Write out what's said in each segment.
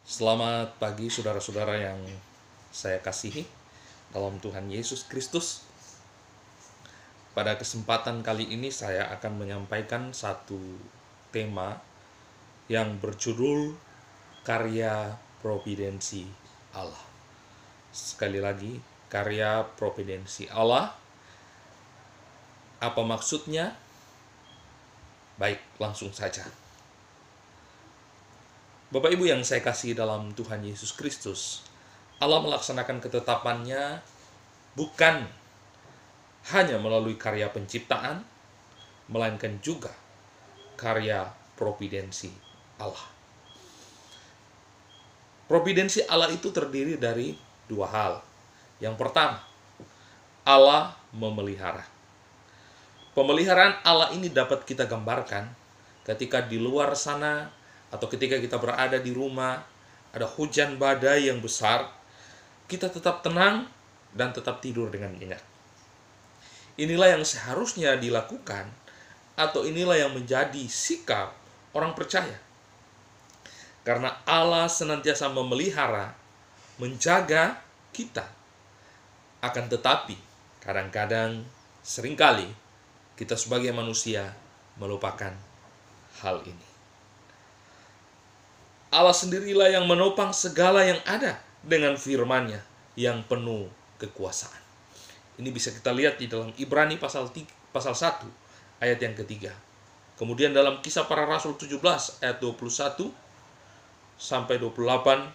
Selamat pagi saudara-saudara yang saya kasihi dalam Tuhan Yesus Kristus. Pada kesempatan kali ini saya akan menyampaikan satu tema yang berjudul Karya Providensi Allah. Sekali lagi, karya providensi Allah. Apa maksudnya? Baik, langsung saja. Bapak Ibu yang saya kasih dalam Tuhan Yesus Kristus, Allah melaksanakan ketetapannya bukan hanya melalui karya penciptaan, melainkan juga karya providensi Allah. Providensi Allah itu terdiri dari dua hal. Yang pertama, Allah memelihara. Pemeliharaan Allah ini dapat kita gambarkan ketika di luar sana atau ketika kita berada di rumah, ada hujan badai yang besar, kita tetap tenang dan tetap tidur dengan nyenyak. Inilah yang seharusnya dilakukan, atau inilah yang menjadi sikap orang percaya. Karena Allah senantiasa memelihara, menjaga kita. Akan tetapi, kadang-kadang, seringkali, kita sebagai manusia melupakan hal ini. Allah sendirilah yang menopang segala yang ada dengan firman-Nya yang penuh kekuasaan. Ini bisa kita lihat di dalam Ibrani pasal 1 ayat yang ketiga. Kemudian dalam Kisah Para Rasul 17 ayat 21 sampai 28,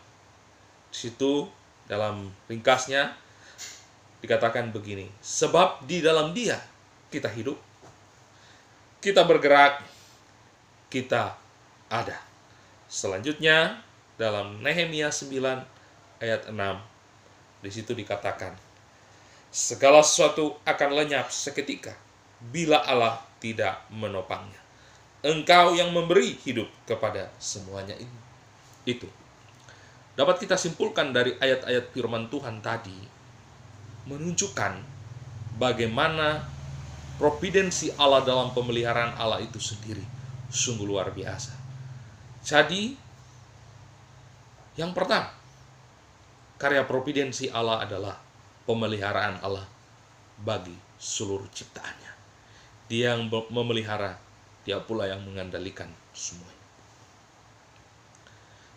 di situ dalam ringkasnya dikatakan begini, sebab di dalam Dia kita hidup, kita bergerak, kita ada. Selanjutnya dalam Nehemia 9 ayat 6, di situ dikatakan, segala sesuatu akan lenyap seketika bila Allah tidak menopangnya. Engkau yang memberi hidup kepada semuanya ini. Itu dapat kita simpulkan dari ayat-ayat firman Tuhan tadi, menunjukkan bagaimana providensi Allah dalam pemeliharaan Allah itu sendiri sungguh luar biasa. Jadi, yang pertama, karya providensi Allah adalah pemeliharaan Allah bagi seluruh ciptaannya. Dia yang memelihara, Dia pula yang mengendalikan semuanya.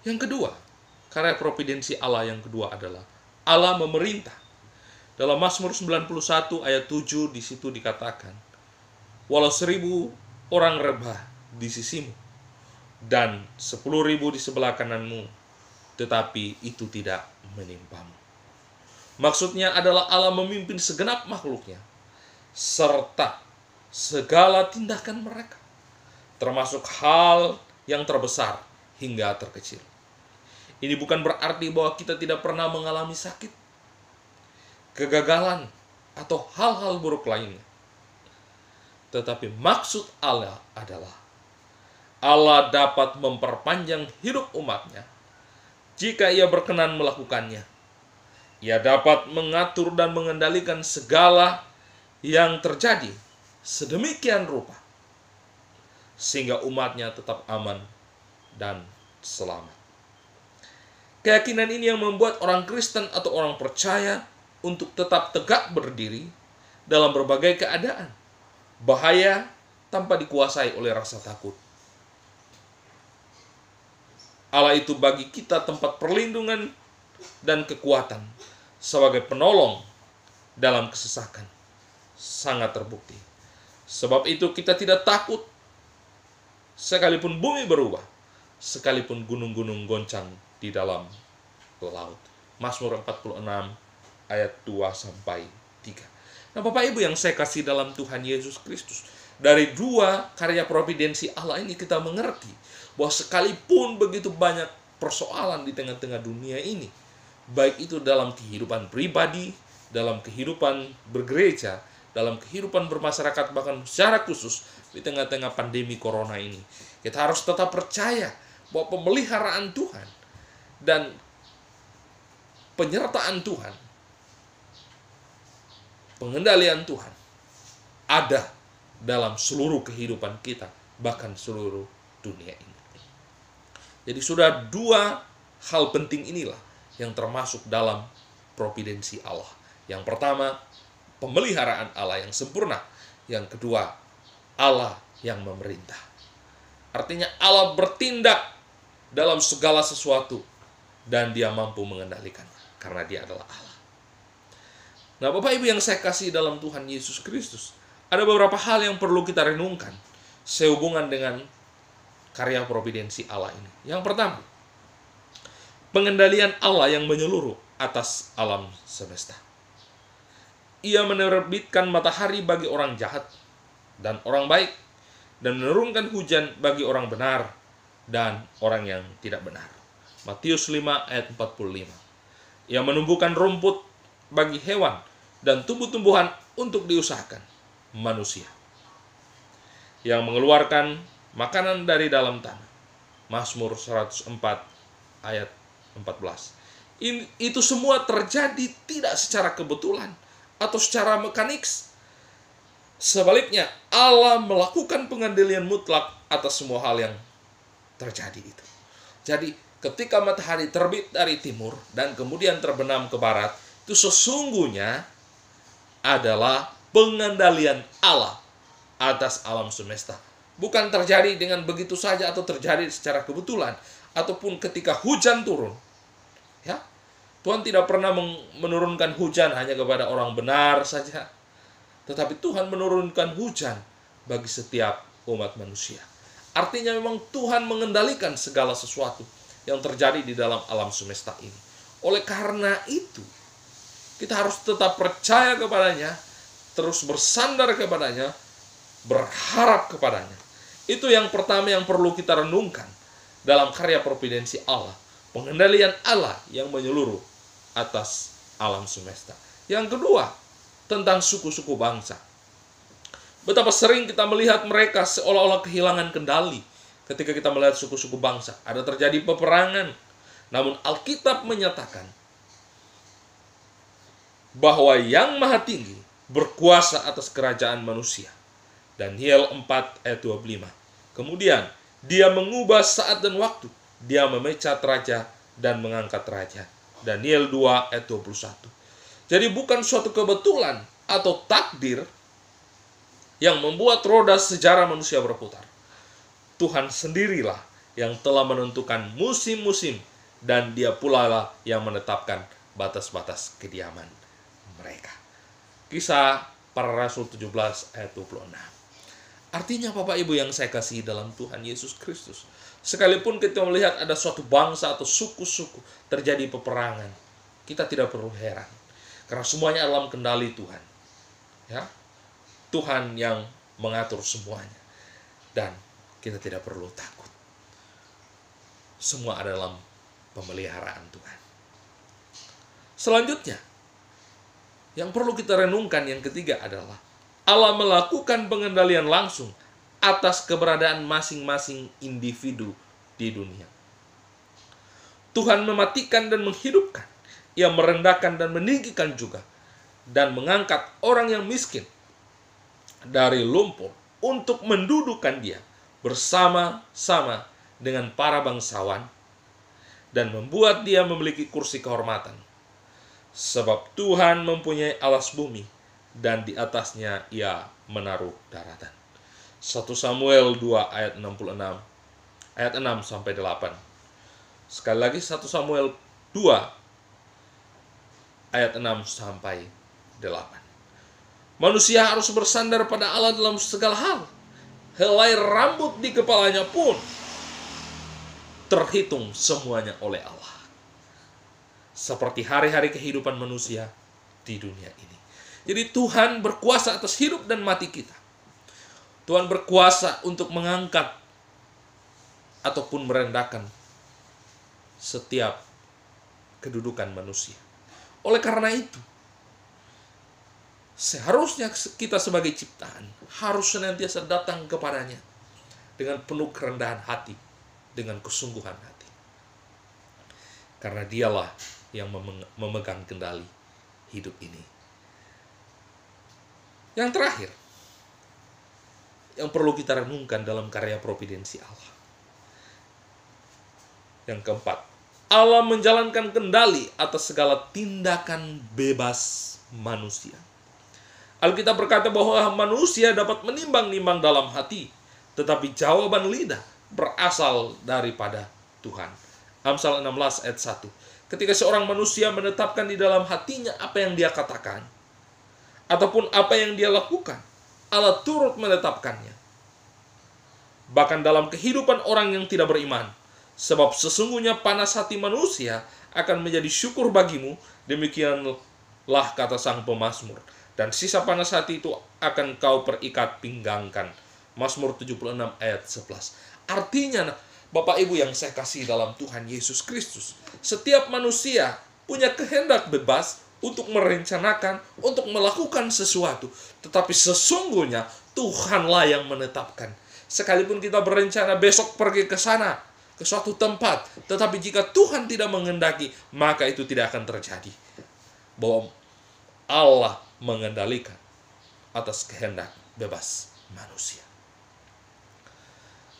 Yang kedua, karya providensi Allah yang kedua adalah Allah memerintah. Dalam Mazmur 91 ayat 7 di situ dikatakan, walau 1000 orang rebah di sisimu dan 10.000 di sebelah kananmu, tetapi itu tidak menimpamu. Maksudnya adalah Allah memimpin segenap makhluknya, serta segala tindakan mereka, termasuk hal yang terbesar hingga terkecil. Ini bukan berarti bahwa kita tidak pernah mengalami sakit, kegagalan, atau hal-hal buruk lainnya. Tetapi maksud Allah adalah Allah dapat memperpanjang hidup umatnya jika Ia berkenan melakukannya. Ia dapat mengatur dan mengendalikan segala yang terjadi sedemikian rupa sehingga umatnya tetap aman dan selamat. Keyakinan ini yang membuat orang Kristen atau orang percaya untuk tetap tegak berdiri dalam berbagai keadaan, bahaya tanpa dikuasai oleh rasa takut. Allah itu bagi kita tempat perlindungan dan kekuatan sebagai penolong dalam kesesakan. Sangat terbukti. Sebab itu kita tidak takut sekalipun bumi berubah, sekalipun gunung-gunung goncang di dalam laut. Mazmur 46 ayat 2-3. Nah, Bapak Ibu yang saya kasih dalam Tuhan Yesus Kristus, dari dua karya providensi Allah ini kita mengerti bahwa sekalipun begitu banyak persoalan di tengah-tengah dunia ini, baik itu dalam kehidupan pribadi, dalam kehidupan bergereja, dalam kehidupan bermasyarakat, bahkan secara khusus di tengah-tengah pandemi corona ini, kita harus tetap percaya bahwa pemeliharaan Tuhan dan penyertaan Tuhan, pengendalian Tuhan ada dalam seluruh kehidupan kita, bahkan seluruh dunia ini. Jadi sudah dua hal penting inilah yang termasuk dalam providensi Allah. Yang pertama, pemeliharaan Allah yang sempurna. Yang kedua, Allah yang memerintah. Artinya Allah bertindak dalam segala sesuatu dan Dia mampu mengendalikan karena Dia adalah Allah. Nah, Bapak Ibu yang saya kasih dalam Tuhan Yesus Kristus, ada beberapa hal yang perlu kita renungkan sehubungan dengan karya providensi Allah ini. Yang pertama, pengendalian Allah yang menyeluruh atas alam semesta. Ia menerbitkan matahari bagi orang jahat dan orang baik, dan menurunkan hujan bagi orang benar dan orang yang tidak benar. Matius 5 ayat 45. Ia menumbuhkan rumput bagi hewan dan tumbuh-tumbuhan untuk diusahakan manusia. Yang mengeluarkan makanan dari dalam tanah. Mazmur 104 ayat 14. Itu semua terjadi tidak secara kebetulan atau secara mekanik. Sebaliknya, Allah melakukan pengendalian mutlak atas semua hal yang terjadi itu. Jadi, ketika matahari terbit dari timur dan kemudian terbenam ke barat, itu sesungguhnya adalah pengendalian Allah atas alam semesta. Bukan terjadi dengan begitu saja atau terjadi secara kebetulan, ataupun ketika hujan turun. Ya, Tuhan tidak pernah menurunkan hujan hanya kepada orang benar saja, tetapi Tuhan menurunkan hujan bagi setiap umat manusia. Artinya memang Tuhan mengendalikan segala sesuatu yang terjadi di dalam alam semesta ini. Oleh karena itu, kita harus tetap percaya kepadanya, terus bersandar kepadanya, berharap kepadanya. Itu yang pertama yang perlu kita renungkan dalam karya providensi Allah. Pengendalian Allah yang menyeluruh atas alam semesta. Yang kedua, tentang suku-suku bangsa. Betapa sering kita melihat mereka seolah-olah kehilangan kendali ketika kita melihat suku-suku bangsa. Ada terjadi peperangan. Namun Alkitab menyatakan bahwa yang maha tinggi berkuasa atas kerajaan manusia. Daniel 4 ayat 25. Kemudian Dia mengubah saat dan waktu. Dia memecat raja dan mengangkat raja. Daniel 2 ayat 21. Jadi bukan suatu kebetulan atau takdir yang membuat roda sejarah manusia berputar. Tuhan sendirilah yang telah menentukan musim-musim, dan Dia pula lah yang menetapkan batas-batas kediaman mereka. Kisah Para Rasul 17 ayat 26. Artinya Bapak Ibu yang saya kasih dalam Tuhan Yesus Kristus, sekalipun kita melihat ada suatu bangsa atau suku-suku terjadi peperangan, kita tidak perlu heran. Karena semuanya dalam kendali Tuhan. Ya, Tuhan yang mengatur semuanya. Dan kita tidak perlu takut. Semua ada dalam pemeliharaan Tuhan. Selanjutnya, yang perlu kita renungkan yang ketiga adalah Allah melakukan pengendalian langsung atas keberadaan masing-masing individu di dunia. Tuhan mematikan dan menghidupkan. Ia merendahkan dan meninggikan juga, dan mengangkat orang yang miskin dari lumpur untuk mendudukan dia bersama-sama dengan para bangsawan, dan membuat dia memiliki kursi kehormatan. Sebab Tuhan mempunyai alas bumi, dan di atasnya Ia menaruh daratan. 1 Samuel 2 ayat 66, ayat 6 sampai 8. Sekali lagi 1 Samuel 2 ayat 6 sampai 8. Manusia harus bersandar pada Allah dalam segala hal. Helai rambut di kepalanya pun terhitung semuanya oleh Allah. Seperti hari-hari kehidupan manusia di dunia ini. Jadi Tuhan berkuasa atas hidup dan mati kita. Tuhan berkuasa untuk mengangkat ataupun merendahkan setiap kedudukan manusia. Oleh karena itu, seharusnya kita sebagai ciptaan harus senantiasa datang kepadanya dengan penuh kerendahan hati, dengan kesungguhan hati. Karena Dialah yang memegang kendali hidup ini. Yang terakhir, yang perlu kita renungkan dalam karya providensi Allah. Yang keempat, Allah menjalankan kendali atas segala tindakan bebas manusia. Alkitab berkata bahwa manusia dapat menimbang-nimbang dalam hati, tetapi jawaban lidah berasal daripada Tuhan. Amsal 16 ayat 1. Ketika seorang manusia menetapkan di dalam hatinya apa yang dia katakan, ataupun apa yang dia lakukan, Allah turut menetapkannya. Bahkan dalam kehidupan orang yang tidak beriman, sebab sesungguhnya panas hati manusia akan menjadi syukur bagimu, demikianlah kata sang pemazmur. Dan sisa panas hati itu akan kau perikat pinggangkan. Mazmur 76 ayat 11. Artinya, Bapak Ibu yang saya kasih dalam Tuhan Yesus Kristus, setiap manusia punya kehendak bebas untuk merencanakan, untuk melakukan sesuatu. Tetapi sesungguhnya Tuhanlah yang menetapkan. Sekalipun kita berencana besok pergi ke sana, ke suatu tempat, tetapi jika Tuhan tidak menghendaki, maka itu tidak akan terjadi. Bahwa Allah mengendalikan atas kehendak bebas manusia.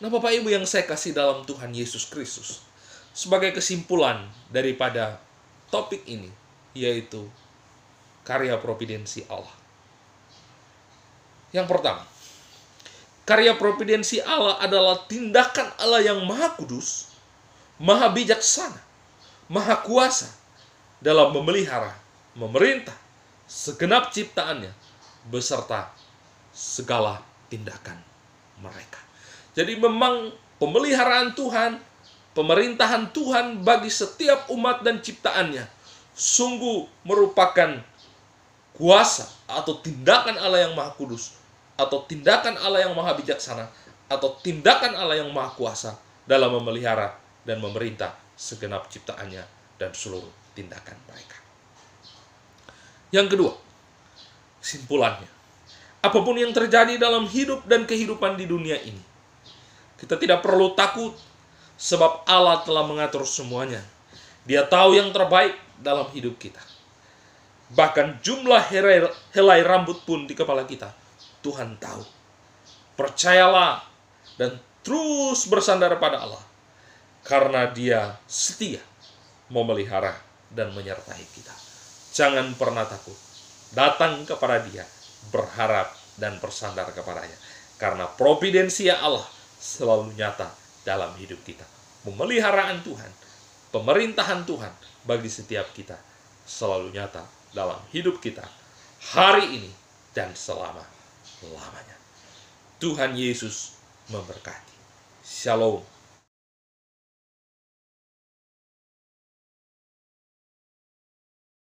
Nah, Bapak Ibu yang saya kasih dalam Tuhan Yesus Kristus, sebagai kesimpulan daripada topik ini, yaitu karya providensi Allah. Yang pertama, karya providensi Allah adalah tindakan Allah yang maha kudus, maha bijaksana, maha kuasa dalam memelihara, memerintah segenap ciptaannya beserta segala tindakan mereka. Jadi memang pemeliharaan Tuhan, pemerintahan Tuhan bagi setiap umat dan ciptaannya sungguh merupakan kuasa atau tindakan Allah yang maha kudus, atau tindakan Allah yang maha bijaksana, atau tindakan Allah yang maha kuasa dalam memelihara dan memerintah segenap ciptaannya dan seluruh tindakan mereka. Yang kedua, kesimpulannya, apapun yang terjadi dalam hidup dan kehidupan di dunia ini, kita tidak perlu takut, sebab Allah telah mengatur semuanya. Dia tahu yang terbaik dalam hidup kita. Bahkan jumlah helai rambut pun di kepala kita, Tuhan tahu. Percayalah dan terus bersandar pada Allah, karena Dia setia memelihara dan menyertai kita. Jangan pernah takut. Datang kepada Dia, berharap dan bersandar kepadanya. Karena providensia Allah selalu nyata dalam hidup kita. Pemeliharaan Tuhan, pemerintahan Tuhan bagi setiap kita selalu nyata dalam hidup kita hari ini dan selama-lamanya. Tuhan Yesus memberkati. Shalom.